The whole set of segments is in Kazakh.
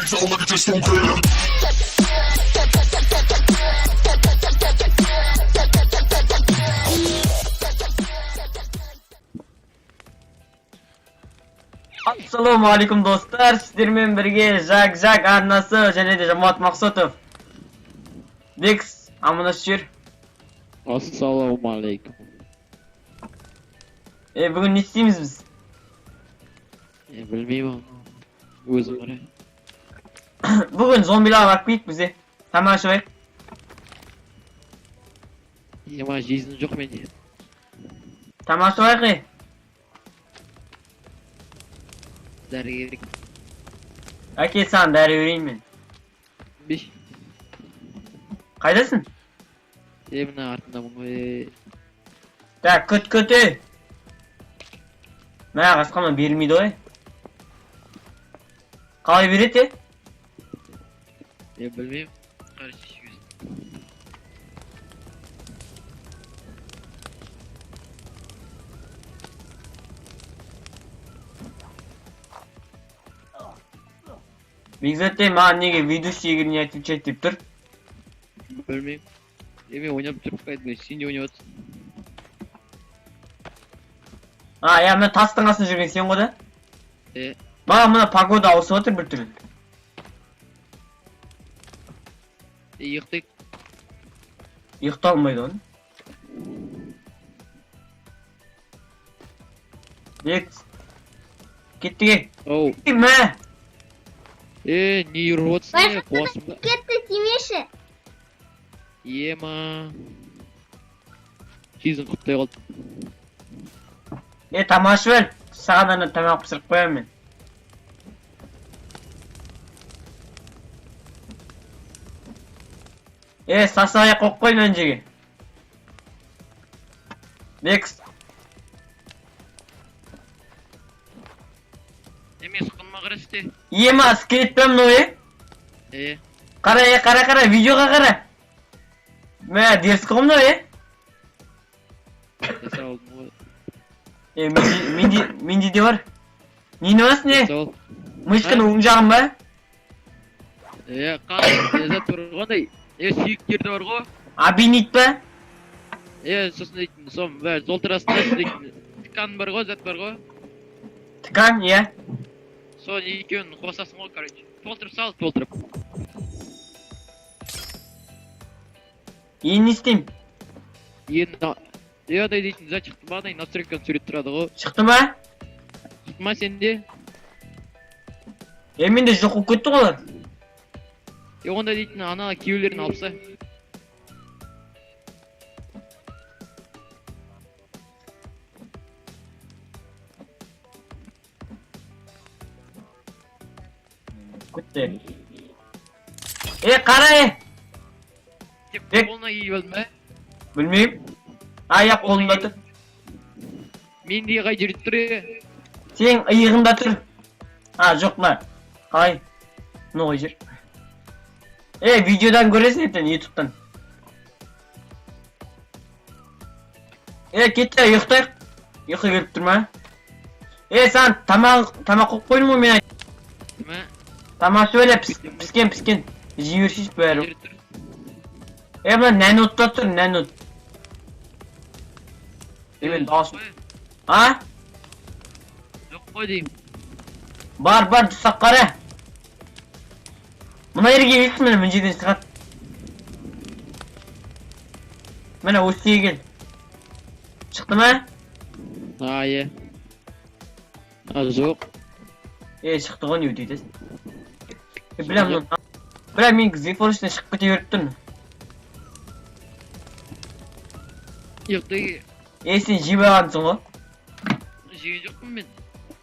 Assalomu alaykum do'stlar, sizlarмен birga Jak arnasi және де Жамат Мақсотов. Dex, аманашыр. Assalomu alaykum. Бүгін не істейміз біз? Bilmeyman. O'zim qara. Бүгін зомбилар барып кетіп бізде. Тамаша байық. Ема жизнь жоқ менде. Тамаша байық. Дәрігер. Әке, саған дәрі берейін мен. Беш. Қайдасың? Мына артындамын ғой. Так, күт. Мә, қасқама бермейді ғой. Қалай береді? Bilmeyim. Qarshi yuz. Бекзатте маған неге ведущийге не отвечать деп тұр? Bilmeyim. Мен ойнап тұрып қайдым, сен де ойнап отырсың. Я мына тастың астында жүрген сен ғой да? Маған мына погода ауысып отыр бір түрлі. Ұйықтайық. Ұйықта алмайды оны. Бекс. Кеттіге. Оу. Мә! Не үріп отырсың, қуасымда. Кетті тимеші. Ема. Жизнь құттай қалды. Тамашы бәл. Саған ана тамақ пісіріп қоям мен. Сасағай қоқ қой мен жеге. Бекс. Сұқынма қарашты. Ема, скелет пәм ной, Қара, видеоға қара. Мә, дерсі қом ной, Жаса олдым ғой. Менде де бар. Нені басын, Жаса ол. Мышқын оң жағын ба? Қандай зат бар ғандай. Сүйіктерді бар ғой. Абинит ба? Сосын дейтін, сон бәрі золтырасында дейтін. Тікан бар ғой, зат бар ғой. Тікан, Сон екеуін қосасың ғой, короче. Толтырып. Енді не істейм? Андай дейтін зат шықты ба, андай настройканы сурет тұрады ғой. Шықты ма? Шықты ма сенде? Менде жоқ болып кетті ғолар. Онда дейтін ана кеуілерін алыпса. Күтті. Қара, Тек қолына киіп алдым ба? Білмейм. Аяқ қолында тұр. Менде қай жерде тұр? Сен иығында тұр. Жоқ ма? Қалай? Мұны қой жер. Видеодан көресің ертең, ютубтан. Кетті, ұйықтайық. Ұйқы келіп тұр ма? Саған тамақ қойып қойдым ғой мен айт. Тамақ сөйле, піскен. Живерсіз бәрі. Мына нәнотта тұр, нәнот. Мен дауысым. Жоқ қой деймін. Бар, тұсақ қара. Мына ерге келсін мені, мен жерден шығады. Мені өстеге кел. Шықты ма? Жоқ. Шықты ғой, не өтейдесін. Білем, мен зефорыстан шығып кете беріп тұрмын. Ұйықтай. Сен жеп алғансың ғой? Жеген жоқпын мен.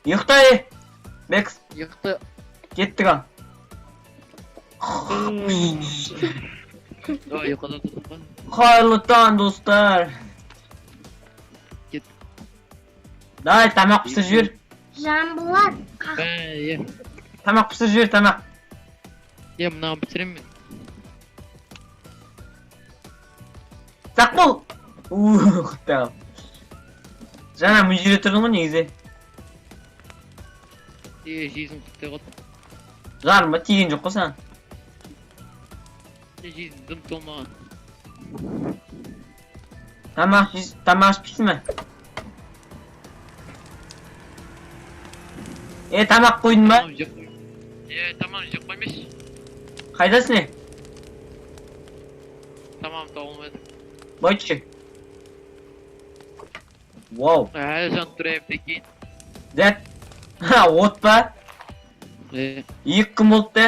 Ұйықта, Бекс. Ұйықта. Кеттік ал. Ұйықадан тұрдым ба? Қайырлы таң, достар. Кет. Дай, тамақ пісір жібер. Жамбылат. Тамақ пісір жібер, тамақ. Мынаған бітірем мен. Сақ бол. Құттай ал. Жаңа мүжіре тұрдың ғой негізі. Жизнь құттай қалды. Жарма тиген жоқ қой саған. Жизнь дым толмаған. Тамақ ішпейсің бе? Тамақ қойдың ба? Tamam жеп қоймеш. Қайдасың е? Tamam тауылмады. Бойчы. Вау. Әлі жан тұрайып текен. Дәт. От па? 2 күн болды.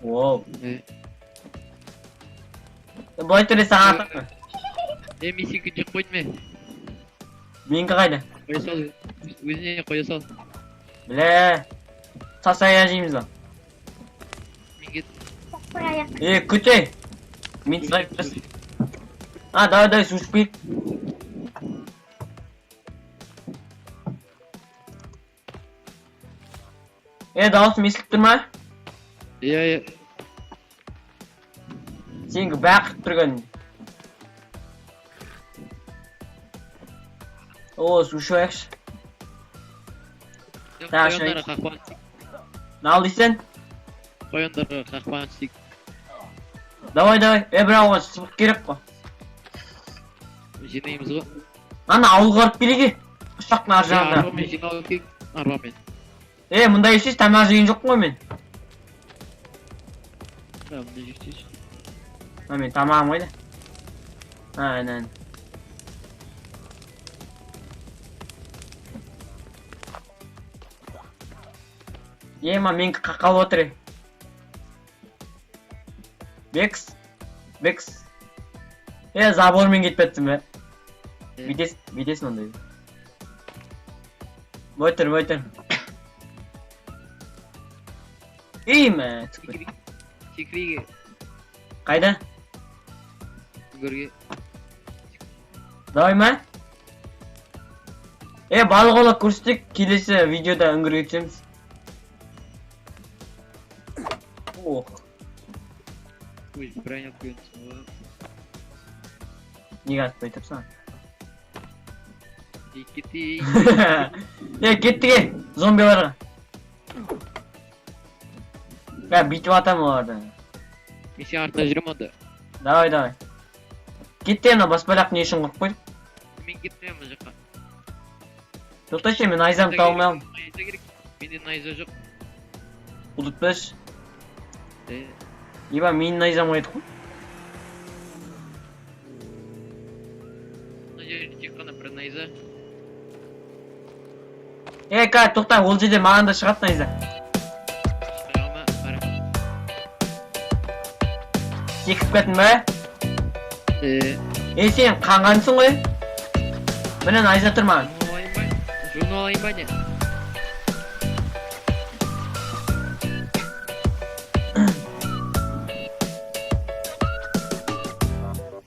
Вау. Былай тұр саған артық па? Месекі жеп қойды ме? Менікі қайда? Қоя сал. Өзіне қоя сал. Біле. Сасая жейміз ба? Мен кет. Проект. Күте. Мен сұрайып тұрсың. Давай, су ішпейік. Дауысым естіліп тұр ма? Иә. Сенгі бақып тұрған. Су ішуәкші. Қойындарға қақпан істейік. Нал дейсен? Қойындарға қақпан істейік. Давай. Бірақ оған сыбық керек қой. Жинаймыз ғой. Ана ауылға барып келеге. Ұшақтың ар жағында. Арбамен жинау керек. Арбамен. Мұнда ешеш тамақ жеген жоқ қой мен. Мұнда жүрсеш. Мен тамағым қайда? Aynen. Мен қақал отыр. Бекс. Забормен кетпеттім бе. Бетесін ондай. Бойтыр. Мә. Секіреге. Қайда? Көрге. Давай ма? Балық олақ көрсетек, келесі видеода үңгірге түсеміз. Ох. Ой, бронят қойынсың. Неге атпай тұрсың? Кетті. Кеттіге, зомбиларға. Бүйтіп атам оларды. Мен сен артына жүрем онда. Давай. Кетті ана баспалақ не үшін қойып қойдық? Мен кетпеймін бұл жаққа. Тоқташы, мен айзамды тауылмай алдым. Найза керек. Менде найза жоқ. Ұлдып бәш. Менің найзам қойдық қой. Мына жерде тек қана бір найза. Тоқта, ол жерде маған да шығады найза. Шығама, қара. Секіп кәтін бә? Сен қанғансың ғой? Міне найза тұр маған. Жуны алайын ба не?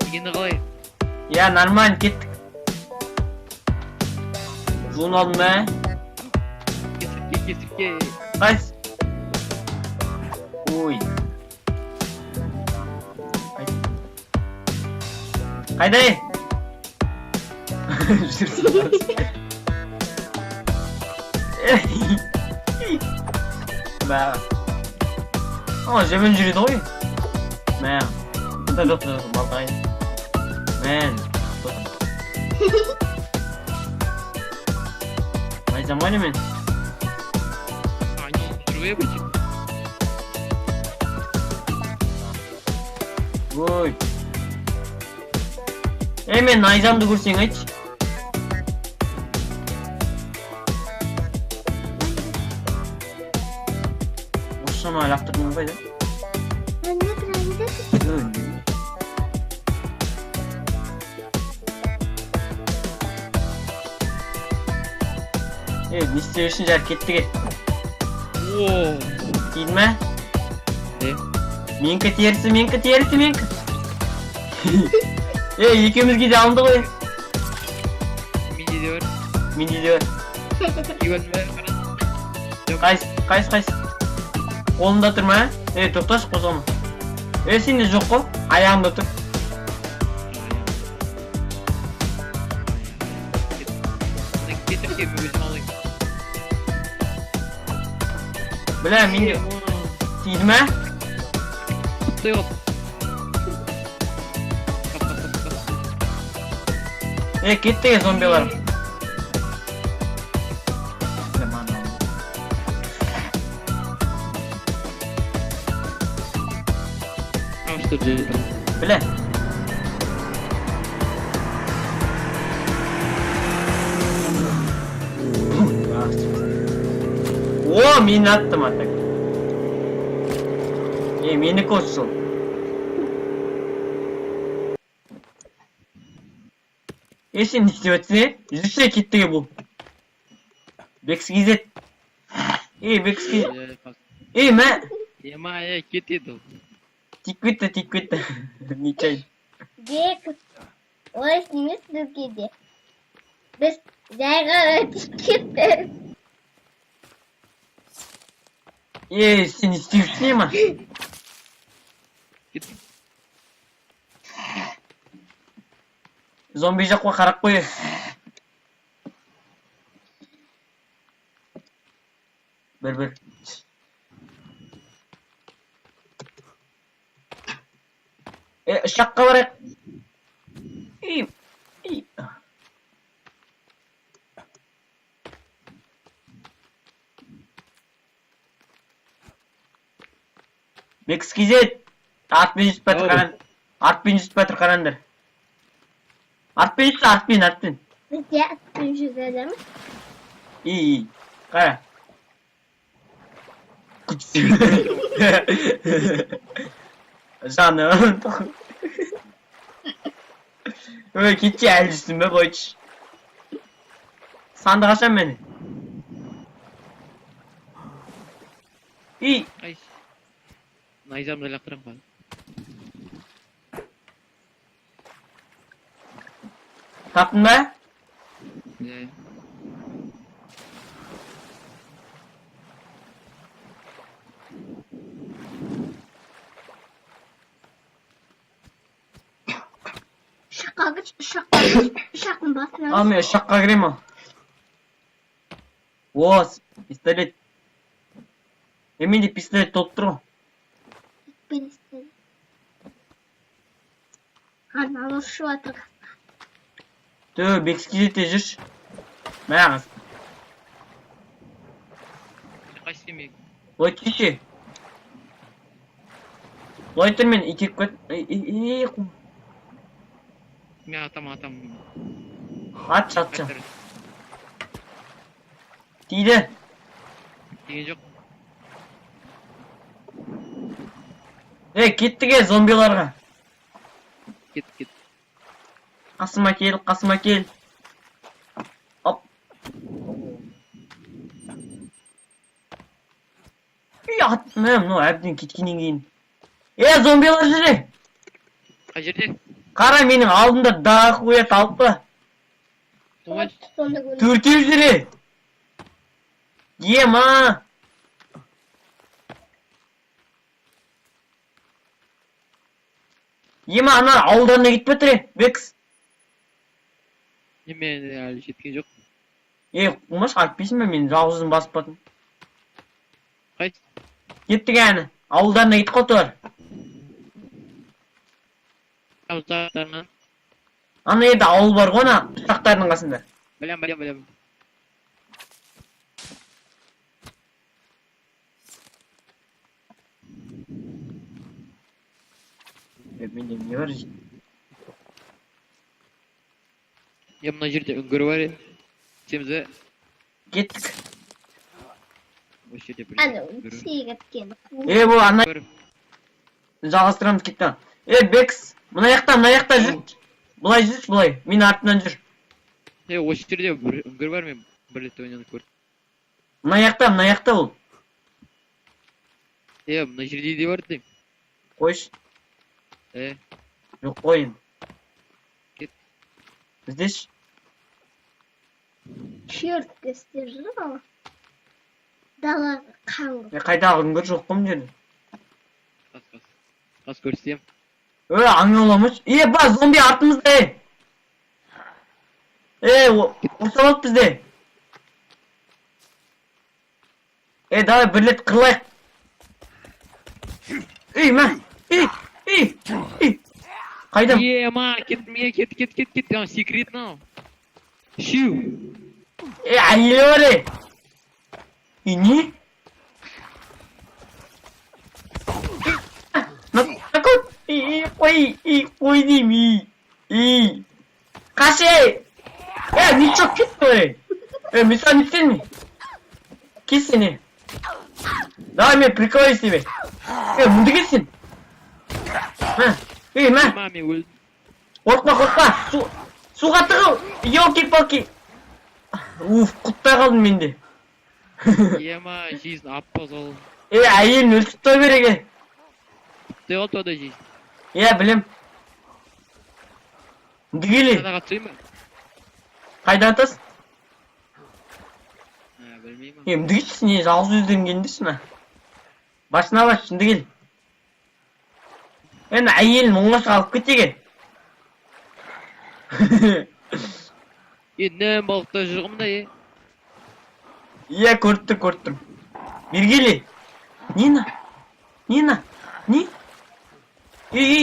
Дегенді қалай? Нормально, кеттік. Жуын алдым бә? Кесірке. Қайс? Ой. Қайда е? Жүрсің. Бә. Жемен жүреді ғой. Мә. Тоқта, балтайын. Мен. Найзам ғой не мен? Жүргей бөтек. Ой. Мен найзамды көрсең айтшы. Осыма лақтырдың қайда? Önüne kıraydı. Не істеу үшін жар кетті кет. Ооо. Тиді ма? Менкі терісі. Екеумізге де алынды ғой. Менде де бар. Кебәлім бәрі қарады. Қайс. Қолында тұр ма? Тоқташы қозғама. Сенде жоқ қой. Аяғымда тұр. Кетіп кеп өзім алайын. Bile menga tegdimi? Bitta yo'q. Ketdi zombilar. Что делать? Bile. O, meni attım artık. Meni koşsun. Sen istiyorsun? Yüzüse gitti bu. Bex gizet. Bex gizet. Men. Я кетеді. Тик кетті. Ничай. Бек. Ой, сними ссылки. Біз жайға өтіп кеттік. Sen istiyorsun ama. Zombi жаққа қарап қой. Bir. Шаққа барайық. Бекс кезет. Артпен жүзіп бәтір қарандар. Артпен. Бізде атпен жүзедіміз. Қара. Жаным. Кетші әлжісің бе бойчы. Санды қашан мені. Найзамды лақтырам ба? Таптың ба? Шақын басына. Ал мен шаққа кірем ал. Пистолет. Менде пистолет толып тұр ғой. Ben istedim. Anam şu atır. Бекс кезетте жүрші. Мағыз. Қайсы демек? Ой, кеше. Ой, тұр мен итек көт. Мен атам. Атшы. Тиді. Деген жоқ. Кеттіге зомбиларға. Кет. Қасыма кел. Оп. Мынау әбден кеткеннен кейін. Зомбилар жүре. Қай жерде? Қара менің алдымда дағы қоят алып па. Төртеу жүре. Ема. Ана ауылдарына кетіп бітіре, Бекс. Мен әлі жеткен жоқ. Қумаш айтпейсің бе, мен жалғызын басып батын. Қайт? Кеттік әні, ауылдарына кетіп қотыр. Ауылдарынан? Ана еді ауыл бар ғона, ұшақтардың қасында. Білем. Менде не бар жейді? Мына жерде үңгір бар еді. Темізі? Кеттік. Осы жерде бір Ана үңгір. сейгеткен. Бұл ана жалғастырамыз кетті. Бекс, мына яқта жүр. Бұлай жүрші, бұлай. Мен артынан жүр. Осы жерде бір үңгір бар, мен бір рет ойнанып көрдім. Мына яқта бұл. Мына жерде де бар дейм. Қойш. Жоқ қойын. Кет. Іздеш. Черт gösterir ama. Dala kan. Қайдағы үңгір жоқ қой жерде. Қас көрсем. Аң оламыш. Ба, зомби артымызда. Ұрсап алып бізде. Давай бірлет қырлайық. Мә. Қайдам? Ема, кет. Секрет мынау. Шүү. Әйелі бар не? Қой деймін. Қашы! Ничего кетті мен саған не істедім? Кес сені. Давай мен прикрою себе. Мұнды кессен. Мә. Ема, мен өлдім. Қорқма. Суға тығыл. Елки-палки. Құттай қалдым менде. Ема, жизнь аппа зол. Әйелін өлтіп той береге. Құттай қалды ода жизнь. Білем. Мұнды келе. Садаға түсей ма? Қайда атасың? Білмеймін. Мұнды келші не жалғыз өзден кендесің ма? Башына баш, мұнды кел. Әйелін оңғашы қалып кетеге. Нәм балықта жүргім да, көріп тұр. Бергеле. Нина. Не?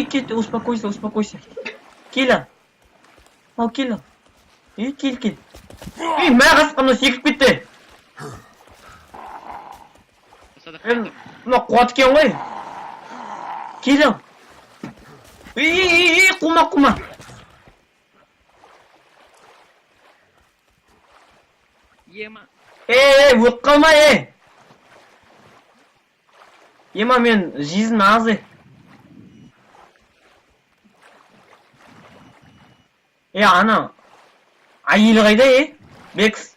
Кет, успокойся. Кел. Кел. Мә қасқамда секіп кетті. Садақ қайтым. Мұна қуат екен ғой. Кел. Қума. Ема. Өт қалма, Ема, мен жизнь азы. Ана. Айелі қайда, Бекс.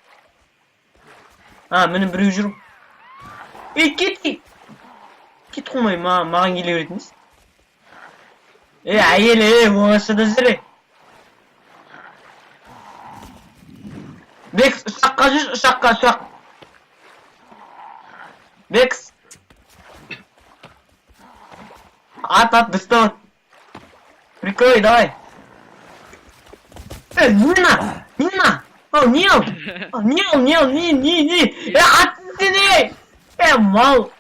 Мені біреу жүрім. Кет қылмай, маған келе беретініз. Айелі, оңашыда жүр, Бекс, ұшаққа жүр, ұшақ. Бекс. Ат, доставай. Прикрой, давай. Нина! Не! Атын сені! Мал!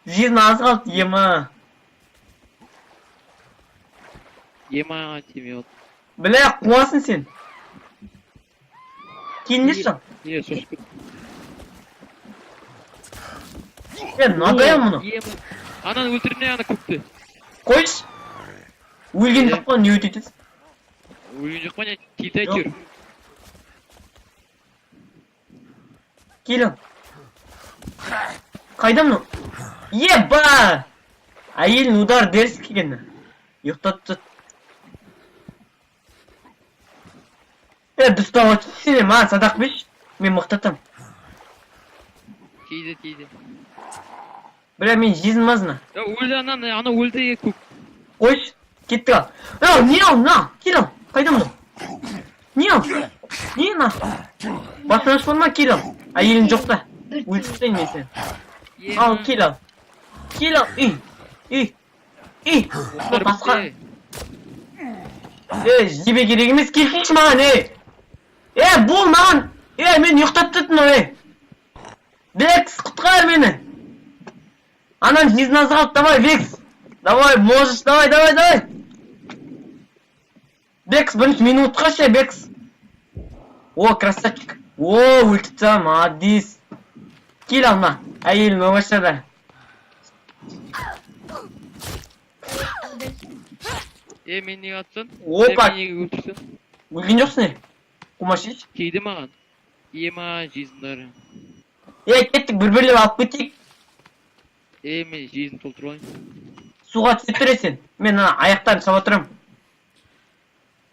Жизнь аз қалды, ема. Ема, теме от. Бля, қуасың сен. Келмеші. Не, шошып кет. Надайым мұны. Ема. Ананы өлтірмей, ана көпті. Қойш. Өлген жоқ қой, не өтетесің? Өлген жоқ па, не? Тиді әйтеуір. Келім. Қайда мұны? Еба! Әйелін удар деріс кегені. Ұйықтатты. Дұстауға түссене, садақ беш. Мен мұқтатам. Тиді. Бля, мен жизнь мазына. Өлді ана өлді көк. Қойш, кетті қал. Не ал, келім. Қайда мұны? Не на? Басын ашпан келім. Әйелін жоқта. Өлтістен мен сен. Ал, келім. Басқа. Жебе керек емес, келсінші маған, бұл маған. Мен ұйықтаттытын, Бекс, құтқар мені. Анан жизнь азы қалды, давай, Бекс. Давай, можешь, давай. Бекс, бірінші мені ұтқашы, Бекс. Красавчик. Өлтіпті, молодец. Кел алма, әйелін оңашада. Мен неге атсын? Опа. Мен неге өлтірсін? Өлген жоқсың, Қумашич? Кейді маған. Ема, жизньдары. Кеттік, бір-бірлеп алып кетейік. Мен жизнь толтырып алайын. Суға түсіп тұресен. Мен аяқтарын сап отырам.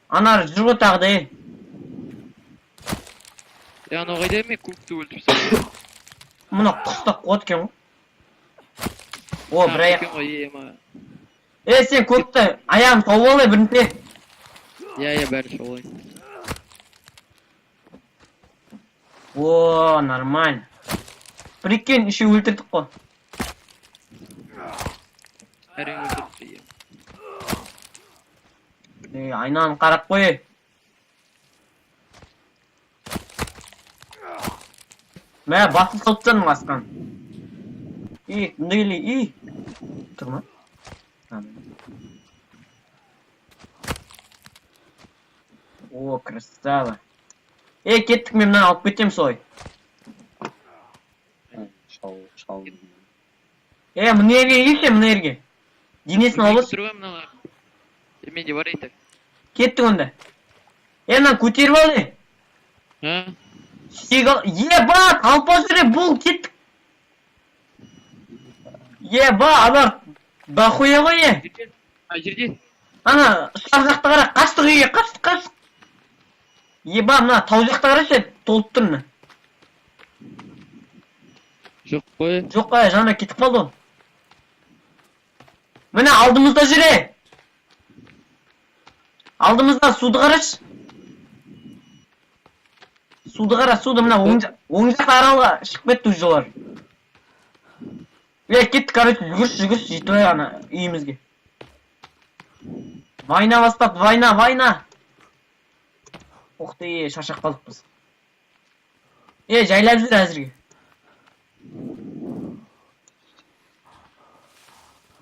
Анар жүргі тағды, Ана қайда мен көкті өлтірсін. Мұна құста қуат кен ғой. Бір аяқ. Сен көкті аяғын тауып алай бірінде. Бәрі шолайын. Нормально. Прикинь, еще өлтірдік қой. Әрең өлтірді. Айнаны қарап қой. Мә, басын салыптсаның асқан. мында келе, Тұрма. О, красава. Кеттік, мен мынаны алып кетем солай. Шал. Мына жерге келші, мына жерге. Денесін алыс. Тұрған мыналар. Менде бар айтак. Кеттік онда. Мынаны көтеріп ал, А? Сегал, ебат, алып жүре, бұл кеттік. Алар, дохуя ғой, Жерде. Ана, шар жақты қара, қаштық үйге, қаштық. Мына тау жақты қарашы, толып тұр мына. Жоқ қой. Жоқ қой, жаңа кетіп қалды ол. Міне алдымызда жүре. Алдымызда суды қарашы. Суды қара, суды мына оң жақта аралға шығып кетті жолар. Кеттік, короче, жүгірші, жетіп ана үйімізге. Вайна бастап, вайна. Оқты, шашақ қалдық біз. Жайлап жүр әзірге.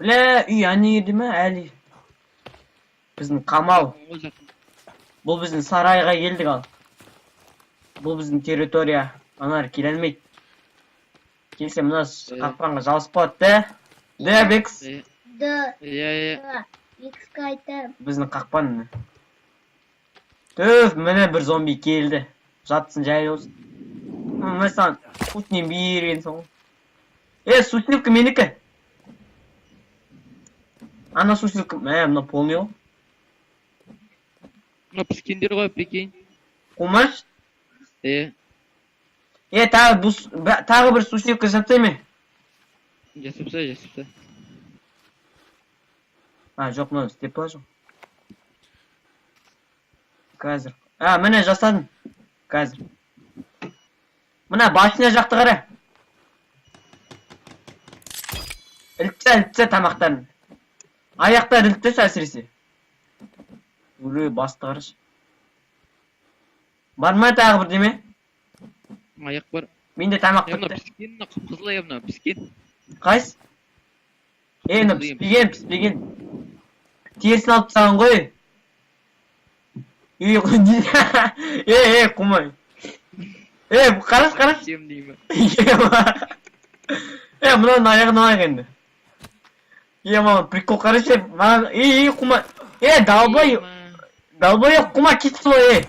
Үй әне ерді ме, әлі? Біздің қамал. Бұл біздің сарайға келдік ал. Бұл біздің территория. Анар келелмейді. Келсе мына қақпанға жалысып болады, да? Бекс? Да. Иә. Икске айтам. Біздің қақпан. Төф, міне бір зомби келді. Жатсын жайлы olsun. Мен саған сутнен берген соң. Сутневка менікі. Ана сутневка, мына полный ол. Мына піскендер ғой, прикинь. Қумаш? Е. Тағы бір сутневка жатса ме? Жасыпса. Жоқ, мына істеп па жоқ. Қазір. Міне жасадым. Қазір. Мына башына жақты қара. Ілтсе тамақтарын. Аяқтар ілтсе әсіресе. Басты қараш. Бар ма тағы бір деме? Аяқ бар. Менде тамақ Мына бітті. піскен, қызыл мына піскен. Қайсы? Мына піспеген. Терсін алып тастаған ғой. Құмай. Қараш. Сем деймі. Мынаның аяғын алайық енді. Маған прикол қарашы. Құмай. Далбой, құма кетті ғой.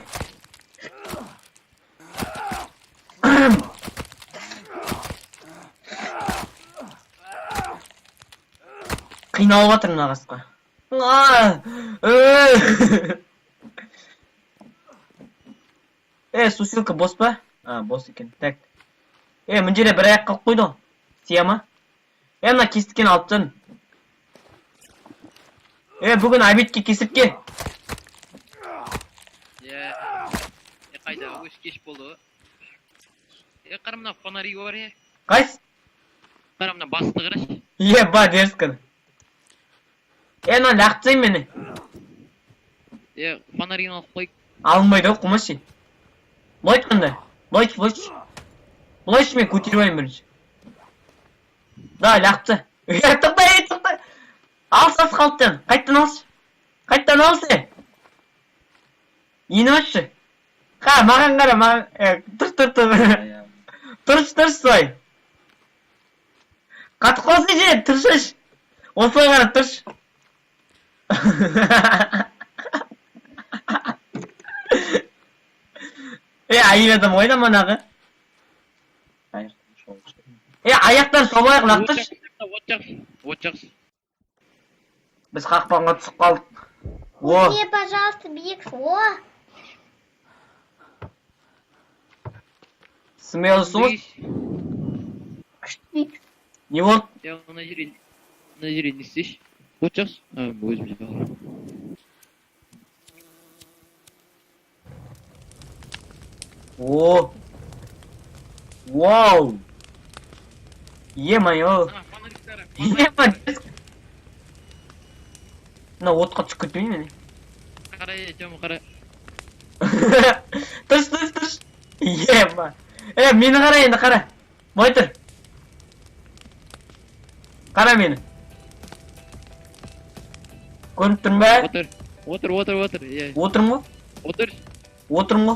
Қиналып жатыр мына қасқа. Сусилка бос па? Бос екен. Так. Мына жерде бір аяқ қалып қойды. Сия ма? Мына кестіккен алып тын. Бүгін обедке кесіртке. Қайда, өз кеш болды. Қара мына фонари бар, Қайсы? Қара мына басты қараш. Ба, дерзкін. Мына лақтысай мені. Фонарин алып қойып. Алынбайды ғой, құмаш сен. Бұлай тұқында. Бұлайшы мен көтеріп айым бірінші. Да, лақтысы. Тұқта. Алсасы қалыптан. Қайттан алсы. Ені өші. Маған қара, маған. Тұрш, сой. Қатып қалсы же, тұршыш. Осылай қара, тұрш. Айып адам ойда манағы. Аяқтан собайық лақтыш. Вот жақсы. Біз қақпанға түсіп қалдық. Мне, пожалуйста, Бикс. Смелсыз. Бикс. Не болды? Мына жерде не істейші? Вот жақсы. Өзім жақсы. Вау. Е-мое. Мына отқа түсіп кетпейін мені. Қара, жамы қара. Тұрш. Мені қара енді, қара. Бой тұр. Qara meni. Ko'rib turma. O'tir. Ye. O'tirmi? O'tir. O'tirmi?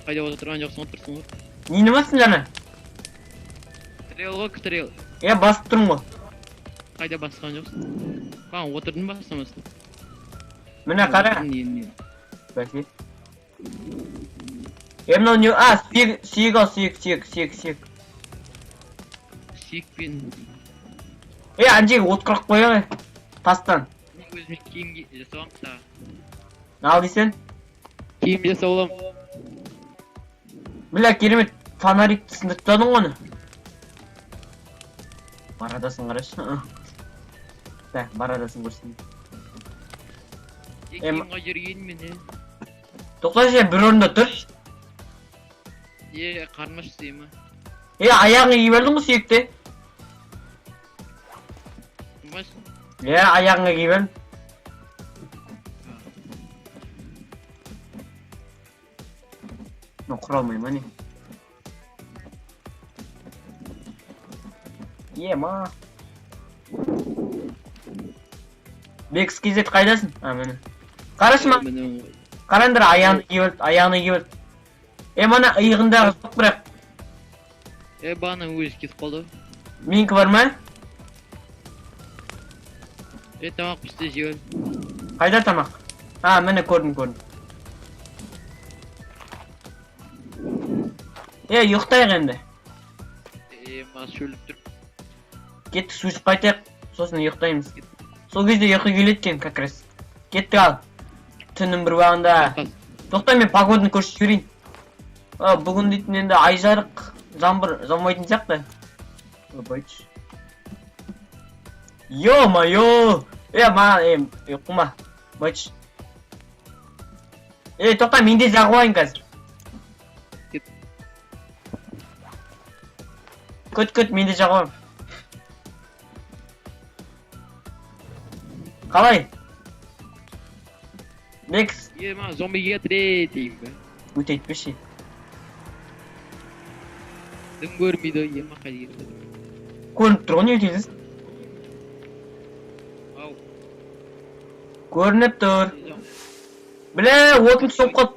Qayda o'tirgan joqsan, o'tirsin. Nimasin jana? Kutrel. Bosib turmi? Qayda basgan joqsan? Qan o'tirdin basmasin. Mana qara. Ne. Bakki. Meni suyek. Sikpin. Anjiga o't qirib qo'yay. Pastdan. O'zim kiyim jasam ta. Nima deysan? Kiyim jasam. Bila keremet fanarik sindirib tading uni. Baradasin qarash. Baradasin ko'rsin. Kiyimga yurgan meni. To'xtash, bir o'rinda tur. Qarmash deymi? Ayağını yiyip mi suyekti? Baş. Ayağını yiyip el. Kuralmayayım hani. Ma. Bex kizet kaydasın? Mana. Qarashma. Qarandir ayağını yiyip el. Mana iyig'inda so'q bırak. Bana o'zi ketib qoldi. Meniki bormi? Tomoq pishdi jol. Qayda tomoq? Mana ko'rdim. Yo'qtayq endi. Men sho'lib turib. Ketdik, suv ichib qaytayq, so'sini yo'qtaymiz. Сол кезде uyqu kelgan как раз. Ketdik al. Tunning bir vaqtida. To'xta, men pogodani ko'rsatib yurayim. Bugun deytin endi ay jariq, zamber zammaytın сияқты. Bayç. Ё-моё! Yo'qma. Bayç. To'xta, mende jag'ib oling hozir. Ko't, mende jag'ib oling. Qalay? Bex. Men zombiga deyim. O'ta aytmish. Dim ko'rmaydi, yema qayerda. Ko'rinib turgan yo'qsiz. Ko'rinib tur. Bila, o'tin so'p qot.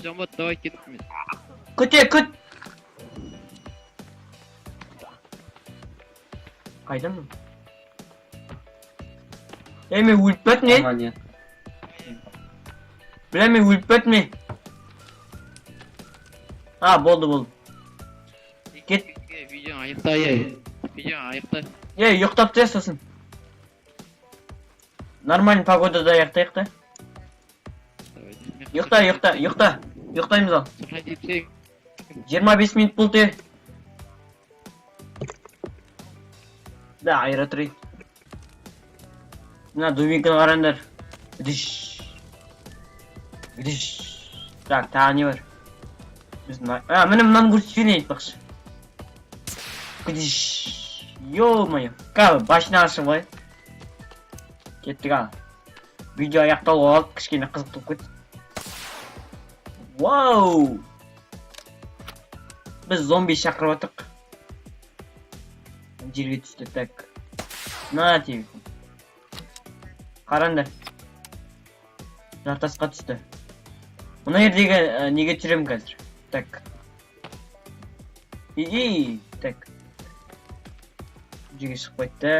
Jamot davay ketibmi? Kut. Qaydami? Men o'lib ketme. Bila, men o'lib ketme. Bo'ldi. Ket. Video ayıqta. Yo'qtab tashlasin. Нормальный погодада yo'qtayq-da. Yo'qtaymiz al. 25 minut bo'ldi. Ayra turing. Mana duvinkani qaranglar. Gidish. Так, tani var. Mana bundan ko'rsatishni aytmoqchi. Gidish. Ё-моё. Boshini ashib qo'y. Ketdik al. Video oyoqtalib olib, kichkina qiziq bo'lib ketdi. Wow! Biz zombi chaqirib Jerga tushdi tak. Nima qaranglar. Jartasqa tushdi. Buni yerga nega tushiraman hozir? Tak. Tak. Jerga chiqib ketdi.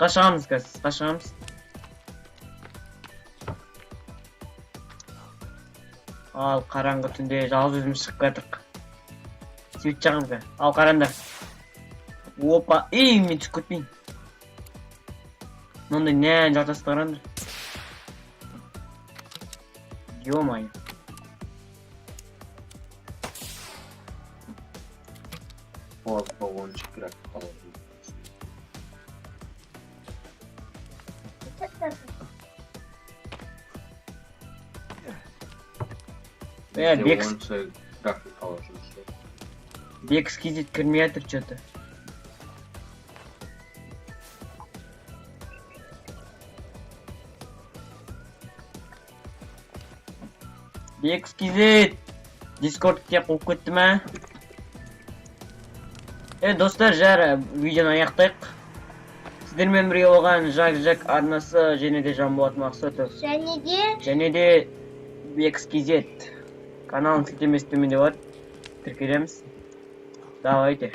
Qaşığımız. Al qarаңғы түнде жалғыз өзіміз шығып кеттік. Свет жағымызға. Ал қараңдар. Опа, мен түсіп кетпейін. Мындай нән жартасты қараңдар. Ё-моё. Баллончик кіріп қалады. Бекс кизит кірмейатыр что-то. Бекс кизит. Дискорд тек қойып кетті ме? Достар, жара видеоны аяқтайық. Сіздермен бірге болған Жак арнасы және де Жанболат Мақсұтов. Және де BXKZ каналын сілтемесі төменде бар. Тіркелеміз. Давайте.